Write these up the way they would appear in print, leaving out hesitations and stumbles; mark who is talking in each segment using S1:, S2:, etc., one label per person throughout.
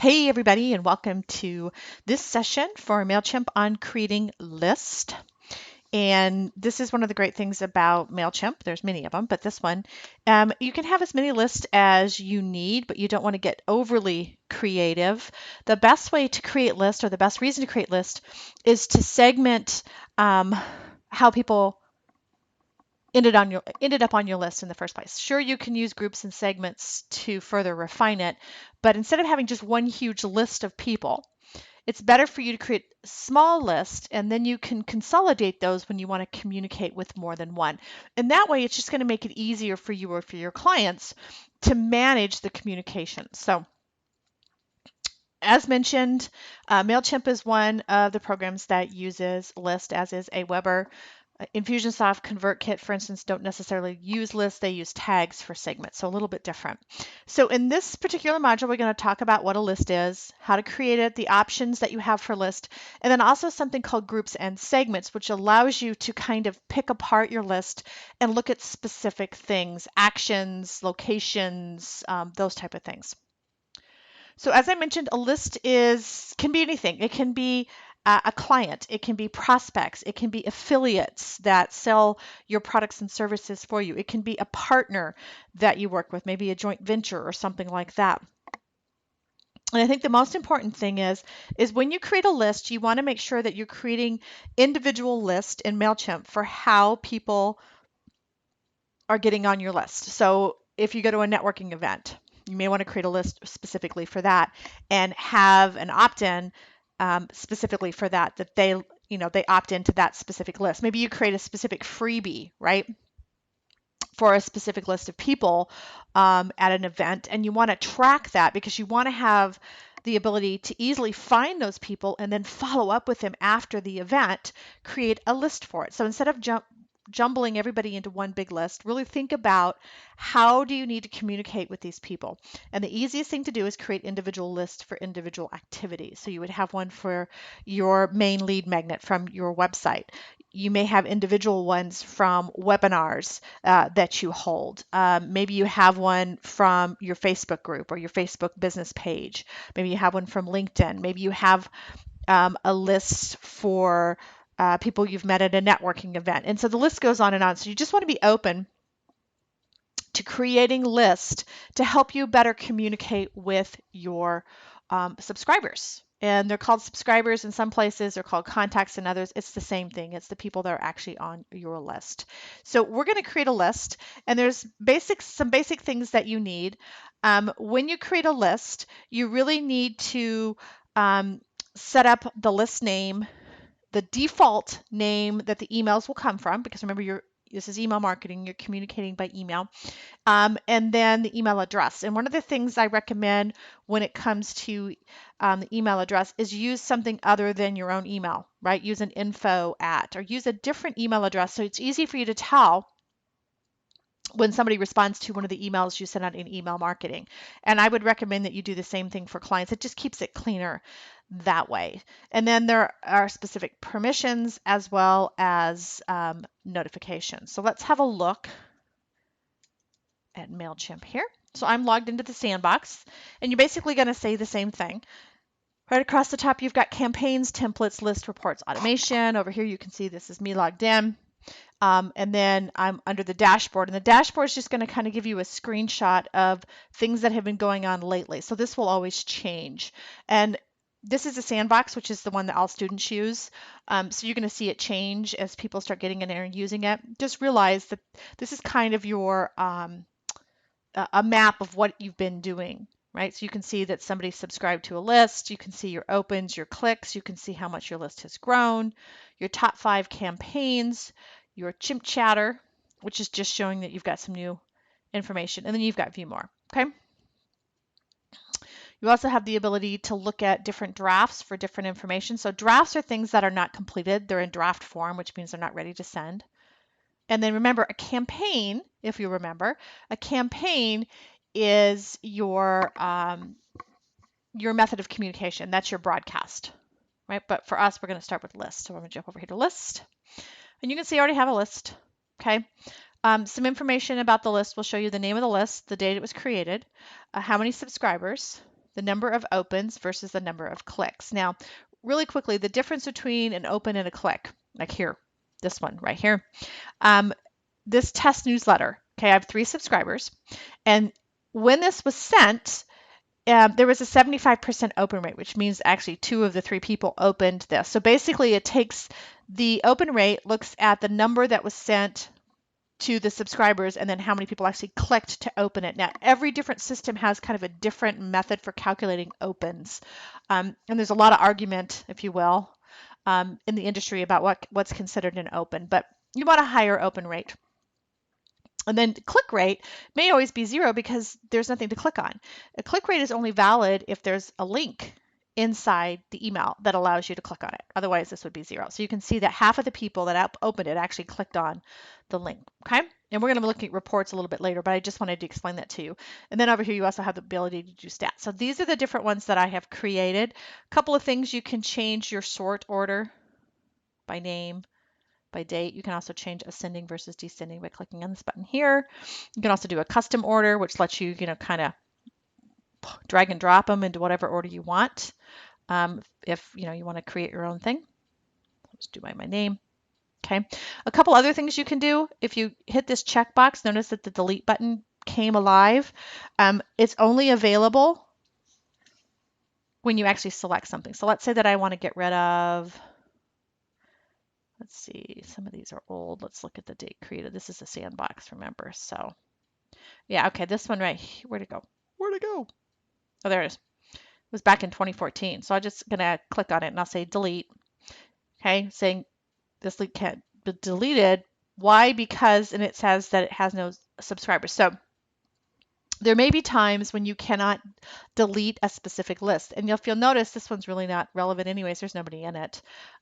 S1: Hey everybody, and welcome to this session for MailChimp on creating list. And this is one of the great things about MailChimp. There's many of them, but this one, you can have as many lists as you need, but you don't want to get overly creative. The best way to create lists, or the best reason to create lists, is to segment how people ended up on your list in the first place. Sure, you can use groups and segments to further refine it, but instead of having just one huge list of people, it's better for you to create a small list, and then you can consolidate those when you want to communicate with more than one. And that way, it's just going to make it easier for you or for your clients to manage the communication. So as mentioned, MailChimp is one of the programs that uses list, as is Aweber. Infusionsoft, ConvertKit, for instance, don't necessarily use lists. They use tags for segments, so a little bit different. So in this particular module, we're going to talk about what a list is, how to create it, the options that you have for list, and then also something called groups and segments, which allows you to kind of pick apart your list and look at specific things, actions, locations, those type of things. So as I mentioned, a list can be anything. It can be a client, it can be prospects, it can be affiliates that sell your products and services for you. It can be a partner that you work with, maybe a joint venture or something like that. And I think the most important thing is when you create a list, you want to make sure that you're creating individual lists in MailChimp for how people are getting on your list. So if you go to a networking event, you may want to create a list specifically for that and have an opt-in specifically for that they opt into that specific list. Maybe you create a specific freebie, right, for a specific list of people at an event, and you want to track that because you want to have the ability to easily find those people and then follow up with them after the event, create a list for it. So instead of jumbling everybody into one big list, really think about how do you need to communicate with these people. And the easiest thing to do is create individual lists for individual activities. So you would have one for your main lead magnet from your website. You may have individual ones from webinars that you hold. Maybe you have one from your Facebook group or your Facebook business page. Maybe you have one from LinkedIn. Maybe you have a list for people you've met at a networking event. And so the list goes on and on. So you just want to be open to creating lists to help you better communicate with your subscribers. And they're called subscribers in some places, they're called contacts in others. It's the same thing. It's the people that are actually on your list. So we're going to create a list, and there's some basic things that you need. When you create a list, you really need to set up the list name, the default name that the emails will come from, because remember, this is email marketing, you're communicating by email, and then the email address. And one of the things I recommend when it comes to the email address is use something other than your own email, right? Use an info at, or use a different email address so it's easy for you to tell when somebody responds to one of the emails you send out in email marketing. And I would recommend that you do the same thing for clients. It just keeps it cleaner that way. And then there are specific permissions as well as notifications. So let's have a look at MailChimp here. So I'm logged into the sandbox, and you're basically going to say the same thing. Right across the top, you've got campaigns, templates, list, reports, automation. Over here, you can see this is me logged in. And then I'm under the dashboard, and the dashboard is just going to kind of give you a screenshot of things that have been going on lately. So this will always change. And this is a sandbox, which is the one that all students use. So you're going to see it change as people start getting in there and using it. Just realize that this is kind of your a map of what you've been doing, right? So you can see that somebody subscribed to a list. You can see your opens, your clicks. You can see how much your list has grown, your top 5 campaigns, your Chimp Chatter, which is just showing that you've got some new information. And then you've got View More, okay? You also have the ability to look at different drafts for different information. So drafts are things that are not completed. They're in draft form, which means they're not ready to send. And then remember, a campaign, if you remember, a campaign is your method of communication. That's your broadcast, right? But for us, we're going to start with list. So I'm going to jump over here to list. And you can see I already have a list, okay? Some information about the list will show you the name of the list, the date it was created, how many subscribers, the number of opens versus the number of clicks. Now, really quickly, the difference between an open and a click, like here, this one right here, this test newsletter, okay, I have 3 subscribers, and when this was sent, there was a 75% open rate, which means actually 2 of the 3 people opened this. So basically it takes the open rate, looks at the number that was sent to the subscribers and then how many people actually clicked to open it. Now, every different system has kind of a different method for calculating opens. And there's a lot of argument, if you will, in the industry about what's considered an open, but you want a higher open rate. And then click rate may always be 0 because there's nothing to click on. A click rate is only valid if there's a link inside the email that allows you to click on it. Otherwise, this would be 0. So you can see that half of the people that opened it actually clicked on the link. Okay. And we're going to be looking at reports a little bit later, but I just wanted to explain that to you. And then over here, you also have the ability to do stats. So these are the different ones that I have created. A couple of things: you can change your sort order by name, by date. You can also change ascending versus descending by clicking on this button here. You can also do a custom order, which lets you, kind of drag and drop them into whatever order you want. If you want to create your own thing, I'll just do by my name. Okay. A couple other things you can do. If you hit this checkbox, notice that the delete button came alive. It's only available when you actually select something. So let's say that I want to get rid of, let's see, some of these are old. Let's look at the date created. This is a sandbox, remember? So yeah, okay, this one right here, where'd it go? Where'd it go? Oh, there it is. It was back in 2014. So I'm just gonna click on it and I'll say delete. Okay, saying this link can't be deleted. Why? Because, and it says that it has no subscribers. So there may be times when you cannot delete a specific list. And if you'll notice, this one's really not relevant anyways. There's nobody in it.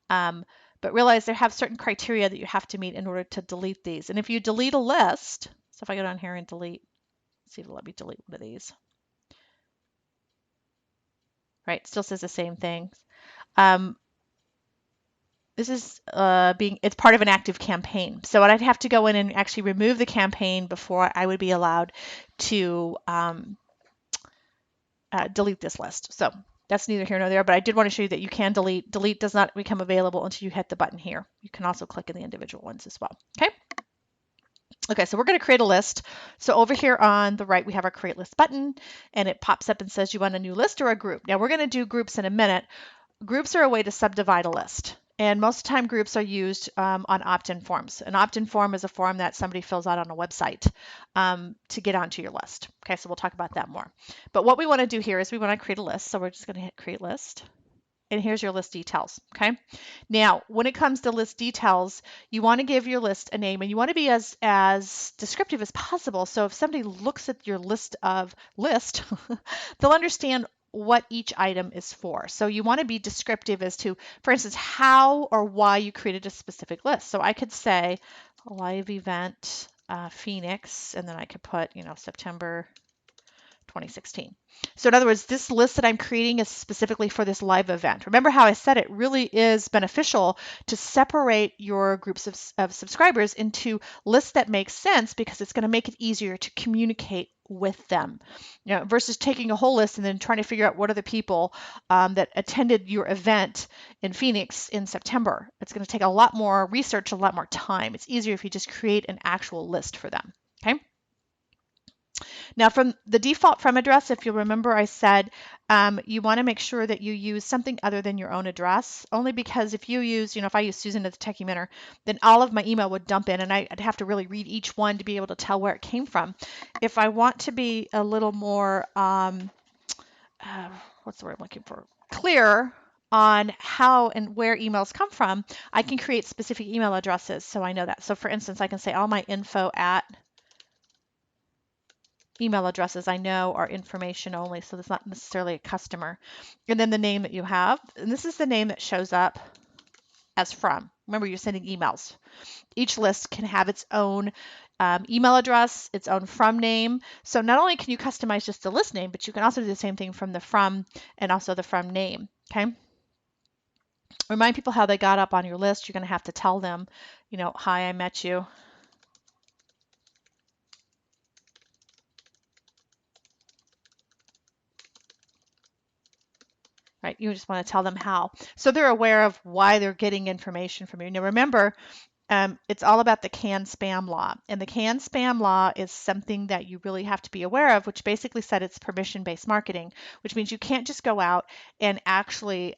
S1: But realize they have certain criteria that you have to meet in order to delete these. And if you delete a list, so if I go down here and delete, let's see if it'll let me delete one of these. Right, still says the same thing. This is it's part of an active campaign. So I'd have to go in and actually remove the campaign before I would be allowed to delete this list. So that's neither here nor there, but I did want to show you that you can delete. Delete does not become available until you hit the button here. You can also click in the individual ones as well. Okay. Okay, so we're going to create a list. So over here on the right, we have our create list button, and it pops up and says you want a new list or a group. Now we're going to do groups in a minute. Groups are a way to subdivide a list. And most of the time groups are used on opt-in forms. An opt-in form is a form that somebody fills out on a website to get onto your list. Okay, so we'll talk about that more. But what we want to do here is we want to create a list. So we're just going to hit create list. And here's your list details, okay? Now, when it comes to list details, you want to give your list a name and you want to be as descriptive as possible. So if somebody looks at your list, they'll understand what each item is for. So you want to be descriptive as to, for instance, how or why you created a specific list. So I could say live event Phoenix, and then I could put, September 2016. So in other words, this list that I'm creating is specifically for this live event. Remember how I said it really is beneficial to separate your groups of subscribers into lists that make sense, because it's going to make it easier to communicate with them, versus taking a whole list and then trying to figure out what are the people that attended your event in Phoenix in September. It's going to take a lot more research, a lot more time. It's easier if you just create an actual list for them. Okay. Now, from the default from address, if you remember, I said you want to make sure that you use something other than your own address, only because if you use, if I use Susan at the Techie Mentor, then all of my email would dump in and I'd have to really read each one to be able to tell where it came from. If I want to be a little more, what's the word I'm looking for? Clear on how and where emails come from, I can create specific email addresses so I know that. So for instance, I can say all my info at email addresses I know are information only, so that's not necessarily a customer. And then the name that you have, and this is the name that shows up as from. Remember, you're sending emails. Each list can have its own email address, its own from name. So not only can you customize just the list name, but you can also do the same thing from the from and also the from name. Okay. Remind people how they got up on your list. You're going to have to tell them, hi, I met you. right? You just want to tell them how. So they're aware of why they're getting information from you. Now remember, it's all about the CAN spam law. And the CAN spam law is something that you really have to be aware of, which basically said it's permission-based marketing, which means you can't just go out and actually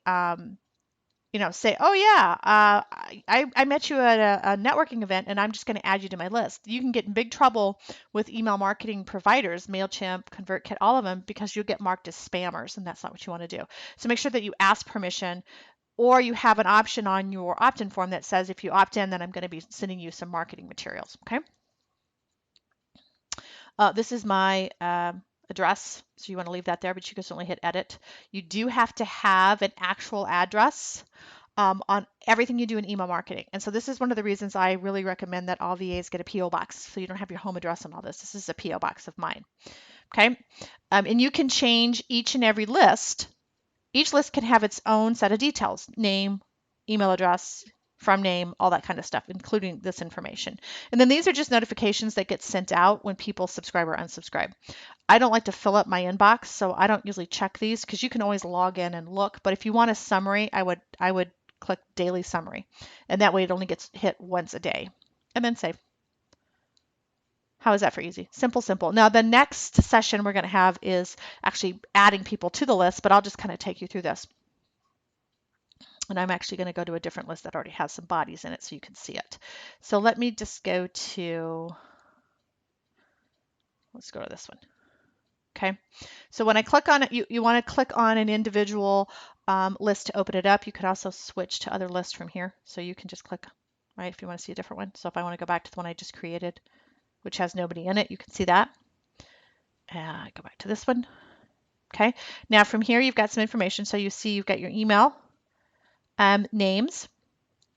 S1: say, oh yeah, I met you at a networking event and I'm just going to add you to my list. You can get in big trouble with email marketing providers, MailChimp, ConvertKit, all of them, because you'll get marked as spammers, and that's not what you want to do. So make sure that you ask permission, or you have an option on your opt-in form that says if you opt in, then I'm going to be sending you some marketing materials, okay? This is my address, so you want to leave that there, but you can certainly hit edit. You do have to have an actual address on everything you do in email marketing. And so this is one of the reasons I really recommend that all VAs get a PO box, so you don't have your home address on all this. This is a PO box of mine, okay? And you can change each and every list. Each list can have its own set of details: name, email address, from name, all that kind of stuff, including this information. And then these are just notifications that get sent out when people subscribe or unsubscribe. I don't like to fill up my inbox, so I don't usually check these, because you can always log in and look. But if you want a summary, I would click daily summary, and that way it only gets hit once a day, and then save. How is that for easy? Simple, simple. Now the next session we're going to have is actually adding people to the list, but I'll just kind of take you through this. And I'm actually going to go to a different list that already has some bodies in it so you can see it. So let me just go to, let's go to this one. Okay, so when I click on it, you want to click on an individual list to open it up. You could also switch to other lists from here. So you can just click, right, if you want to see a different one. So if I want to go back to the one I just created, which has nobody in it, you can see that. I go back to this one. Okay, now from here you've got some information. So you see you've got your email, names.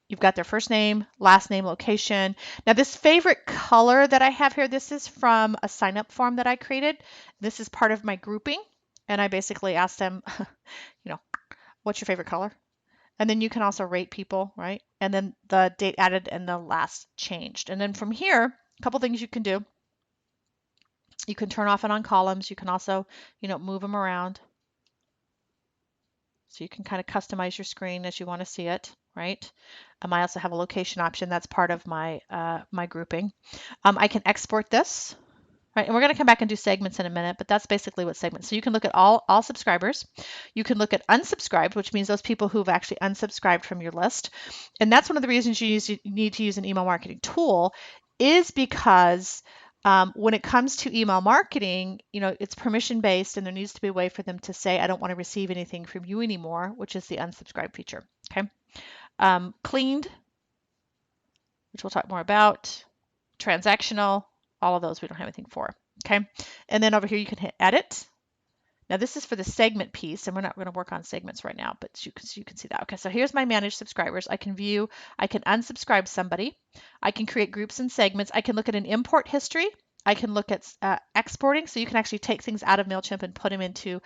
S1: You've got their first name, last name, location. Now this favorite color that I have here, this is from a sign up form that I created. This is part of my grouping. And I basically asked them, what's your favorite color? And then you can also rate people, right? And then the date added and the last changed. And then from here, a couple things you can do. You can turn off and on columns. You can also, move them around. So you can kind of customize your screen as you want to see it, right? I also have a location option that's part of my my grouping. I can export this, right? And we're going to come back and do segments in a minute, but that's basically what segments. So you can look at all subscribers. You can look at unsubscribed, which means those people who've actually unsubscribed from your list. And that's one of the reasons you need to use an email marketing tool, is because when it comes to email marketing, it's permission based, and there needs to be a way for them to say, I don't want to receive anything from you anymore, which is the unsubscribe feature. Okay. Cleaned, which we'll talk more about. Transactional, all of those we don't have anything for. Okay. And then over here you can hit edit. Now this is for the segment piece, and we're not going to work on segments right now, but you can see that. Okay, so here's my managed subscribers. I can view, I can unsubscribe somebody. I can create groups and segments. I can look at an import history. I can look at exporting, so you can actually take things out of MailChimp and put them into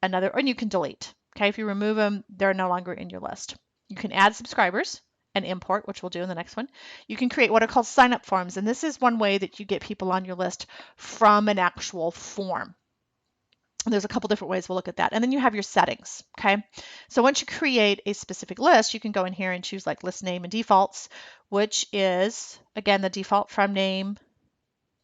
S1: another, and you can delete. Okay, if you remove them, they're no longer in your list. You can add subscribers and import, which we'll do in the next one. You can create what are called sign-up forms, and this is one way that you get people on your list from an actual form. There's a couple different ways we'll look at that. And then you have your settings, okay? So once you create a specific list, you can go in here and choose like list name and defaults, which is, again, the default from name,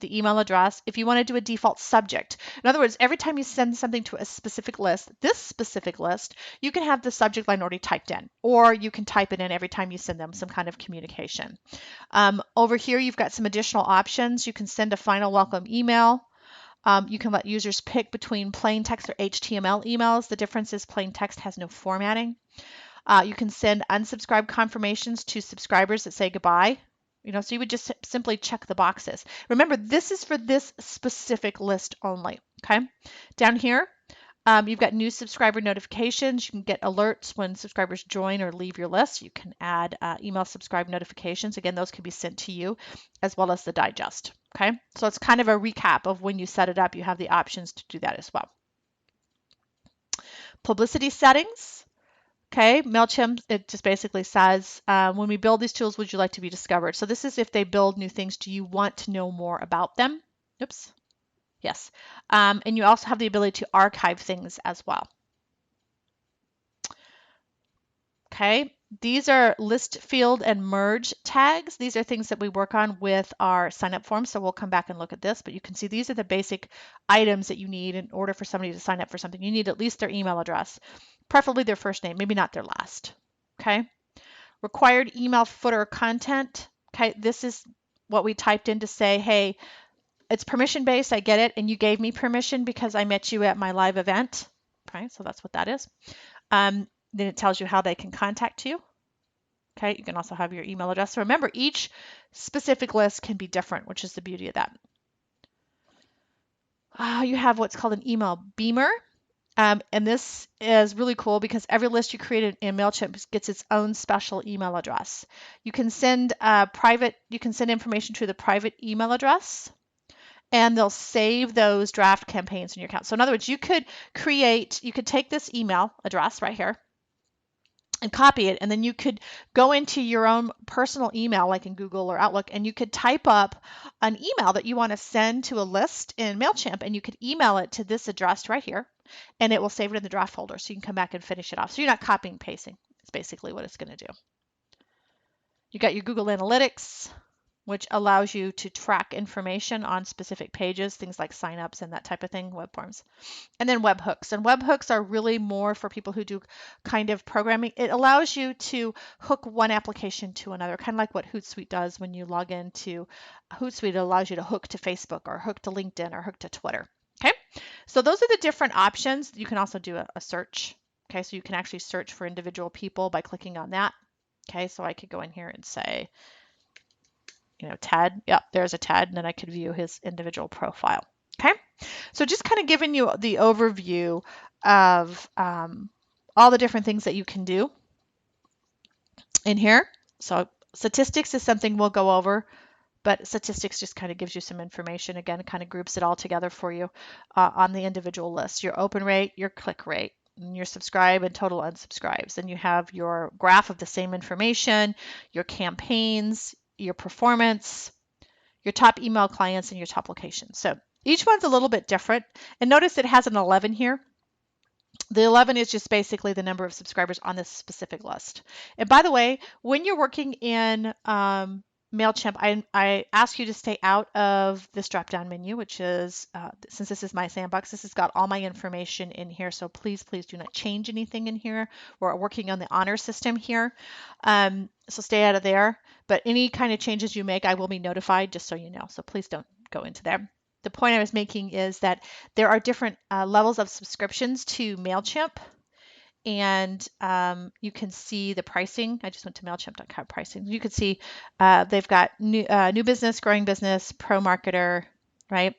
S1: the email address. If you want to do a default subject, in other words, every time you send something to a specific list, this specific list, you can have the subject line already typed in, or you can type it in every time you send them some kind of communication. Over here, you've got some additional options. You can send a final welcome email. You can let users pick between plain text or HTML emails. The difference is plain text has no formatting. You can send unsubscribe confirmations to subscribers that say goodbye. So you would just simply check the boxes. Remember, this is for this specific list only, okay? Down here, you've got new subscriber notifications. You can get alerts when subscribers join or leave your list. You can add email subscribe notifications. Again, those can be sent to you, as well as the digest. Okay, so it's kind of a recap of when you set it up. You have the options to do that as well. Publicity settings. Okay, MailChimp, it just basically says, when we build these tools, would you like to be discovered? So this is if they build new things, do you want to know more about them? Oops. Yes. And you also have the ability to archive things as well. Okay, these are list field and merge tags. These are things that we work on with our sign up form. So we'll come back and look at this, but you can see these are the basic items that you need in order for somebody to sign up for something. You need at least their email address, preferably their first name, maybe not their last. Okay, required email footer content. Okay, this is what we typed in to say, hey, it's permission based. I get it. And you gave me permission because I met you at my live event. Okay, so that's what that is. Then it tells you how they can contact you. Okay, you can also have your email address. So remember, each specific list can be different, which is the beauty of that. You have what's called an email beamer. And this is really cool because every list you create in MailChimp gets its own special email address. You can send information to the private email address, and they'll save those draft campaigns in your account. So in other words, you could take this email address right here and copy it, and then you could go into your own personal email like in Google or Outlook, and you could type up an email that you want to send to a list in MailChimp, and you could email it to this address right here, and it will save it in the draft folder so you can come back and finish it off. So you're not copying and pasting. It's basically what it's going to do. You got your Google Analytics, which allows you to track information on specific pages, things like signups and that type of thing, web forms. And then webhooks. And webhooks are really more for people who do kind of programming. It allows you to hook one application to another, kind of like what Hootsuite does when you log into Hootsuite. It allows you to hook to Facebook or hook to LinkedIn or hook to Twitter. Okay, so those are the different options. You can also do a search. Okay, so you can actually search for individual people by clicking on that. Okay, so I could go in here and say, Ted. Yep, there's a Ted, and then I could view his individual profile. Okay, so just kind of giving you the overview of all the different things that you can do in here. So statistics is something we'll go over, but statistics just kind of gives you some information. Again, it kind of groups it all together for you on the individual list. Your open rate, your click rate, and your subscribe and total unsubscribes. And you have your graph of the same information, your campaigns, your performance, your top email clients, and your top locations. So each one's a little bit different. And notice it has an 11 here. The 11 is just basically the number of subscribers on this specific list. And by the way, when you're working in MailChimp, I ask you to stay out of this drop-down menu, which is, since this is my sandbox, this has got all my information in here. So please do not change anything in here. We're working on the honor system here. So stay out of there. But any kind of changes you make, I will be notified, just so you know. So please don't go into there. The point I was making is that there are different levels of subscriptions to MailChimp, and you can see the pricing. I just went to MailChimp.com pricing. You can see they've got new business, growing business, pro marketer, right?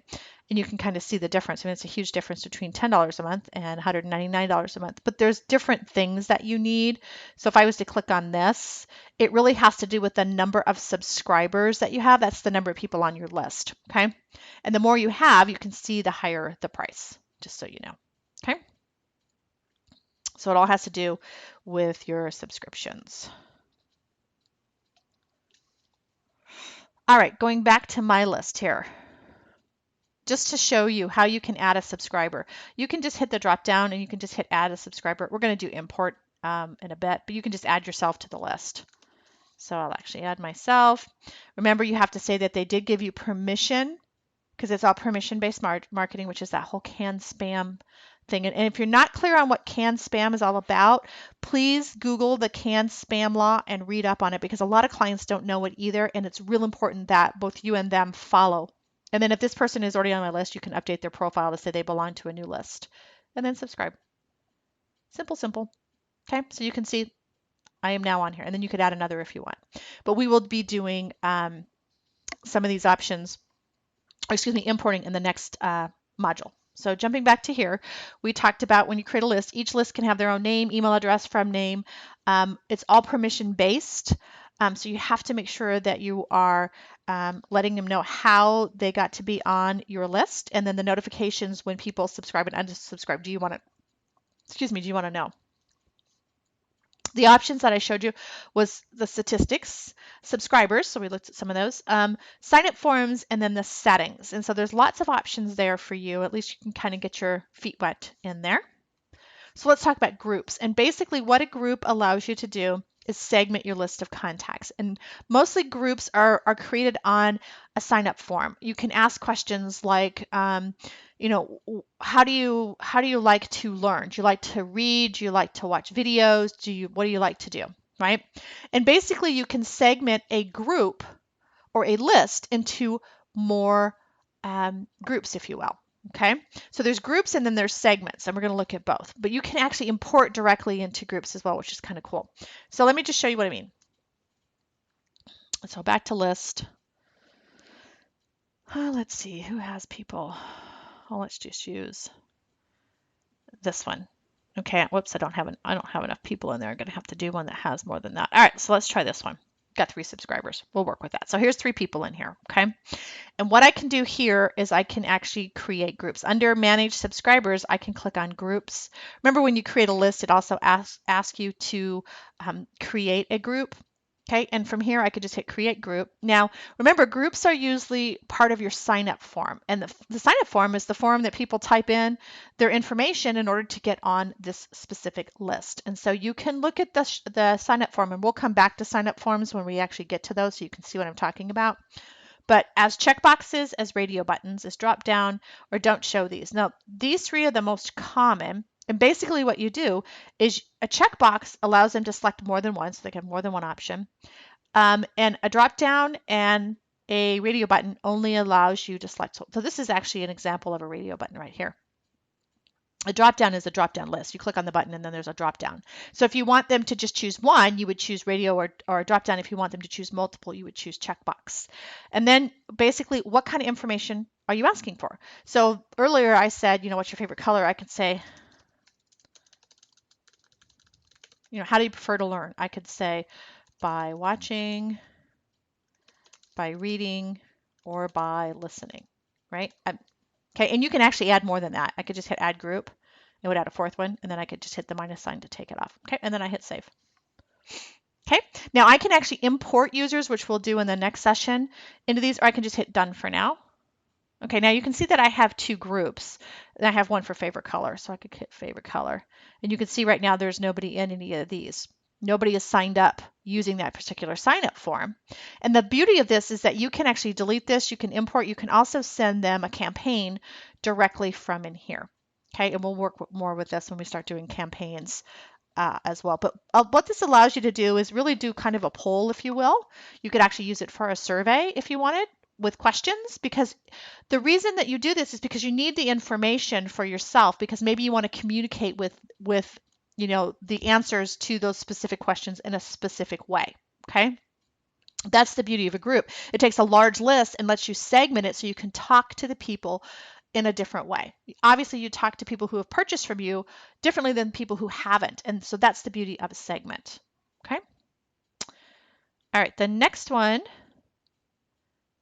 S1: And you can kind of see the difference. I mean, it's a huge difference between $10 a month and $199 a month. But there's different things that you need. So if I was to click on this, it really has to do with the number of subscribers that you have. That's the number of people on your list, okay? And the more you have, you can see the higher the price, just so you know, okay? So it all has to do with your subscriptions. All right, going back to my list here. Just to show you how you can add a subscriber. You can just hit the drop down and you can just hit add a subscriber. We're going to do import in a bit, but you can just add yourself to the list. So I'll actually add myself. Remember, you have to say that they did give you permission, because it's all permission-based marketing, which is that whole canned spam thing. And if you're not clear on what canned spam is all about, please Google the canned spam law and read up on it, because a lot of clients don't know it either. And it's real important that both you and them follow. And then if this person is already on my list, you can update their profile to say they belong to a new list, and then subscribe. Simple, simple. Okay, so you can see I am now on here, and then you could add another if you want. But we will be doing some of these options, importing in the next module. So jumping back to here, we talked about when you create a list, each list can have their own name, email address, from name. It's all permission based. So you have to make sure that you are letting them know how they got to be on your list, and then the notifications when people subscribe and unsubscribe. Do you want to know? The options that I showed you was the statistics, subscribers, so we looked at some of those, sign up forms, and then the settings. And so there's lots of options there for you. At least you can kind of get your feet wet in there. So let's talk about groups. And basically what a group allows you to do is segment your list of contacts. And mostly groups are created on a sign up form. You can ask questions like, how do you like to learn? Do you like to read? Do you like to watch videos? What do you like to do? Right? And basically you can segment a group or a list into more groups, if you will. Okay, so there's groups and then there's segments, and we're going to look at both. But you can actually import directly into groups as well, which is kind of cool. So let me just show you what I mean. So back to list. Let's see, who has people? Oh, let's just use this one. Okay, whoops, I don't have enough people in there. I'm going to have to do one that has more than that. All right, so let's try this one. Got 3 subscribers. We'll work with that. So here's 3 people in here, okay? And what I can do here is I can actually create groups. Under Manage Subscribers, I can click on Groups. Remember when you create a list, it also asks you to create a group. Okay, and from here I could just hit Create Group. Now, remember, groups are usually part of your sign-up form. And the sign-up form is the form that people type in their information in order to get on this specific list. And so you can look at the sign-up form, and we'll come back to sign-up forms when we actually get to those so you can see what I'm talking about. But as checkboxes, as radio buttons, as drop down, or don't show these. Now, these 3 are the most common. And basically what you do is a checkbox allows them to select more than one, so they can have more than one option. And a drop down and a radio button only allows you to select. So this is actually an example of a radio button right here. A drop down is a drop down list. You click on the button and then there's a drop down. So if you want them to just choose one, you would choose radio or a drop down. If you want them to choose multiple, you would choose checkbox. And then basically, what kind of information are you asking for? So earlier I said, what's your favorite color? I could say, how do you prefer to learn? I could say by watching, by reading, or by listening, right? Okay, and you can actually add more than that. I could just hit Add Group. It would add a 4th one, and then I could just hit the minus sign to take it off. Okay, and then I hit Save. Okay, now I can actually import users, which we'll do in the next session, into these, or I can just hit Done for now. Okay, now you can see that I have 2 groups, and I have one for favorite color, so I could hit favorite color. And you can see right now there's nobody in any of these. Nobody is signed up using that particular sign-up form. And the beauty of this is that you can actually delete this, you can import, you can also send them a campaign directly from in here. Okay, and we'll work more with this when we start doing campaigns as well. But what this allows you to do is really do kind of a poll, if you will. You could actually use it for a survey if you wanted with questions, because the reason that you do this is because you need the information for yourself, because maybe you want to communicate with the answers to those specific questions in a specific way. Okay. That's the beauty of a group. It takes a large list and lets you segment it so you can talk to the people in a different way. Obviously, you talk to people who have purchased from you differently than people who haven't. And so that's the beauty of a segment. Okay. All right. The next one.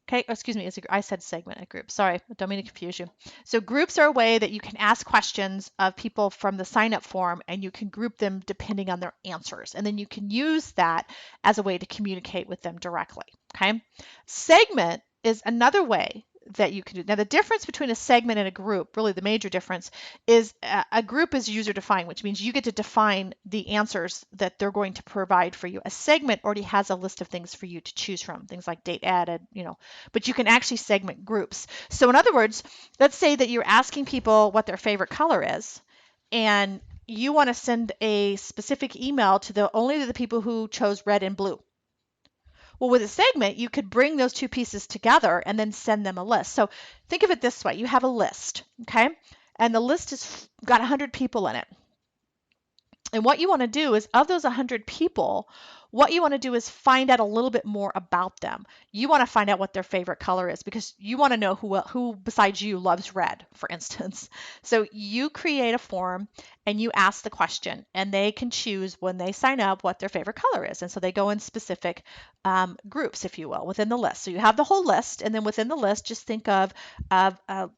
S1: Okay, excuse me, I said segment, a group. Sorry, I don't mean to confuse you. So groups are a way that you can ask questions of people from the sign-up form, and you can group them depending on their answers. And then you can use that as a way to communicate with them directly, okay? Segment is another way that you can do. Now, the difference between a segment and a group, really the major difference, is a group is user defined, which means you get to define the answers that they're going to provide for you. A segment already has a list of things for you to choose from, things like date added, but you can actually segment groups. So in other words, let's say that you're asking people what their favorite color is, and you want to send a specific email to only the people who chose red and blue. Well, with a segment, you could bring those 2 pieces together and then send them a list. So think of it this way. You have a list, okay? And the list has got 100 people in it. And what you want to do is, of those 100 people, what you want to do is find out a little bit more about them. You want to find out what their favorite color is, because you want to know who besides you loves red, for instance. So you create a form and you ask the question, and they can choose when they sign up what their favorite color is. And so they go in specific groups, if you will, within the list. So you have the whole list, and then within the list, just think of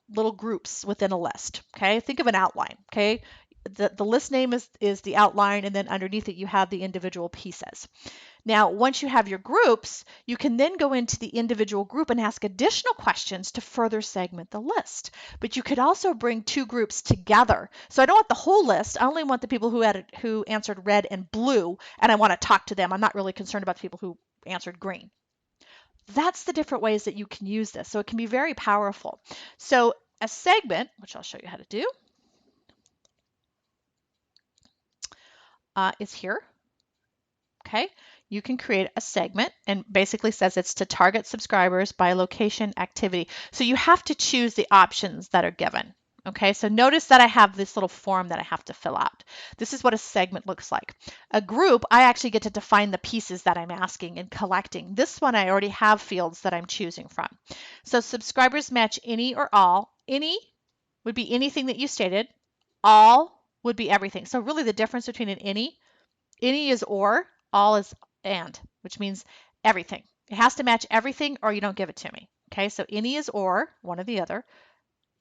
S1: little groups within a list. Okay, think of an outline. Okay. The list name is the outline, and then underneath it you have the individual pieces. Now, once you have your groups, you can then go into the individual group and ask additional questions to further segment the list. But you could also bring two groups together. So I don't want the whole list. I only want the people who answered red and blue, and I want to talk to them. I'm not really concerned about the people who answered green. That's the different ways that you can use this. So it can be very powerful. So a segment, which I'll show you how to do, is here. Okay, you can create a segment and basically says it's to target subscribers by location activity. So you have to choose the options that are given. Okay, so notice that I have this little form that I have to fill out. This is what a segment looks like. A group, I actually get to define the pieces that I'm asking and collecting. This one, I already have fields that I'm choosing from. So subscribers match any or all. Any would be anything that you stated. All would be everything. So really the difference between an any is or, all is and, which means everything. It has to match everything or you don't give it to me. Okay, so any is or, one or the other.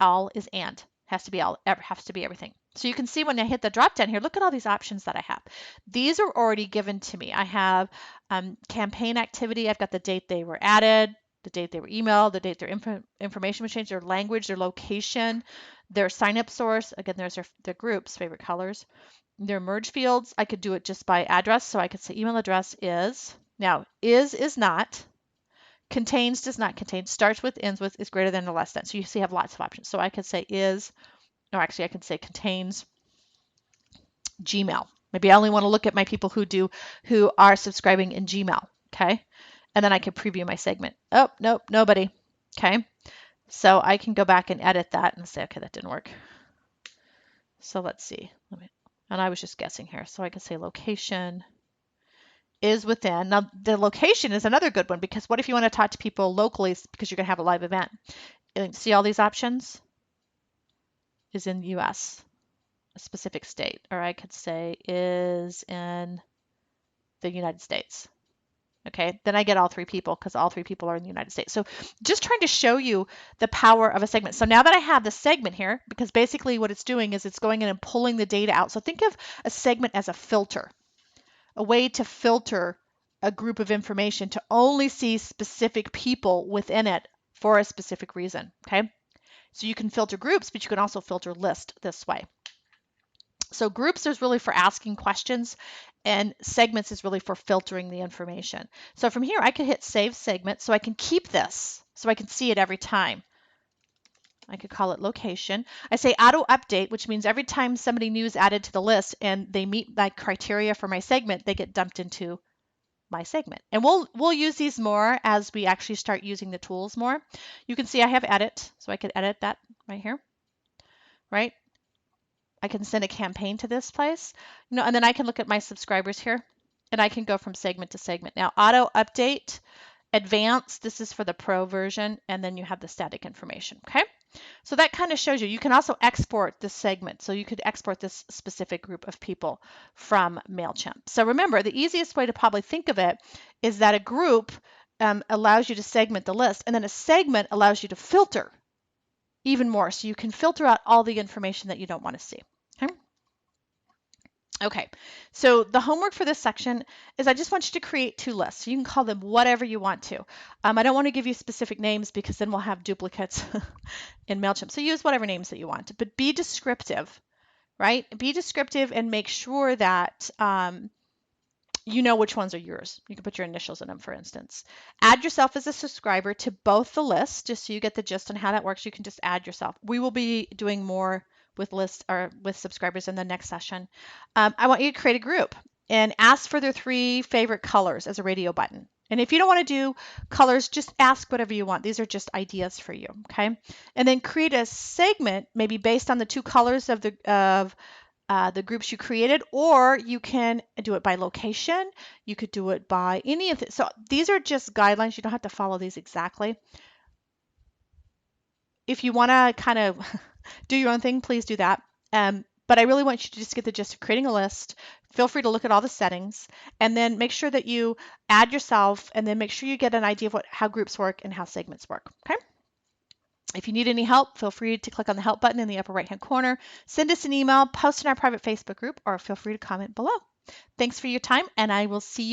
S1: All is and. Has to be all, has to be everything. So you can see when I hit the drop down here, look at all these options that I have. These are already given to me. I have campaign activity. I've got the date they were added, the date they were emailed, the date their information was changed, their language, their location, their sign up source. Again, there's their groups, favorite colors. Their merge fields, I could do it just by address. So I could say email address is, now is not, contains does not contain, starts with, ends with, is greater than or less than. So you see I have lots of options. So I could say is, or actually I can say contains Gmail. Maybe I only want to look at my people who are subscribing in Gmail. Okay. And then I can preview my segment. Oh, nope, nobody. Okay. So I can go back and edit that and say, okay, that didn't work. So let's see. And I was just guessing here. So I can say location is within. Now, the location is another good one because what if you want to talk to people locally because you're going to have a live event? And see all these options? Is in the US, a specific state. Or I could say is in the United States. Okay, then I get all three people because all three people are in the United States. So just trying to show you the power of a segment. So now that I have the segment here, because basically what it's doing is it's going in and pulling the data out. So think of a segment as a filter, a way to filter a group of information to only see specific people within it for a specific reason. Okay, so you can filter groups, but you can also filter list this way. So groups is really for asking questions and segments is really for filtering the information. So from here, I could hit save segment so I can keep this so I can see it every time. I could call it location. I say auto update, which means every time somebody new is added to the list and they meet my criteria for my segment, they get dumped into my segment. And we'll use these more as we actually start using the tools more. You can see I have edit, so I could edit that right here, right? I can send a campaign to this place, and then I can look at my subscribers here and I can go from segment to segment. Now, auto update, advanced, this is for the pro version, and then you have the static information, okay? So that kind of shows you. You can also export this segment. So you could export this specific group of people from MailChimp. So remember, the easiest way to probably think of it is that a group allows you to segment the list, and then a segment allows you to filter even more. So you can filter out all the information that you don't want to see. Okay, so the homework for this section is I just want you to create two lists. You can call them whatever you want to. I don't want to give you specific names because then we'll have duplicates in MailChimp. So use whatever names that you want, but be descriptive, right? Be descriptive and make sure that you know which ones are yours. You can put your initials in them, for instance. Add yourself as a subscriber to both the lists, just so you get the gist on how that works. You can just add yourself. We will be doing more with lists or with subscribers in the next session. I want you to create a group and ask for their 3 favorite colors as a radio button. And if you don't want to do colors, just ask whatever you want. These are just ideas for you, okay? And then create a segment, maybe based on the 2 colors of the groups you created, or you can do it by location. You could do it by any of it. So these are just guidelines. You don't have to follow these exactly. If you want to kind of do your own thing, please do that. But I really want you to just get the gist of creating a list. Feel free to look at all the settings and then make sure that you add yourself and then make sure you get an idea of how groups work and how segments work. Okay. If you need any help, feel free to click on the help button in the upper right hand corner, send us an email, post in our private Facebook group, or feel free to comment below. Thanks for your time, and I will see you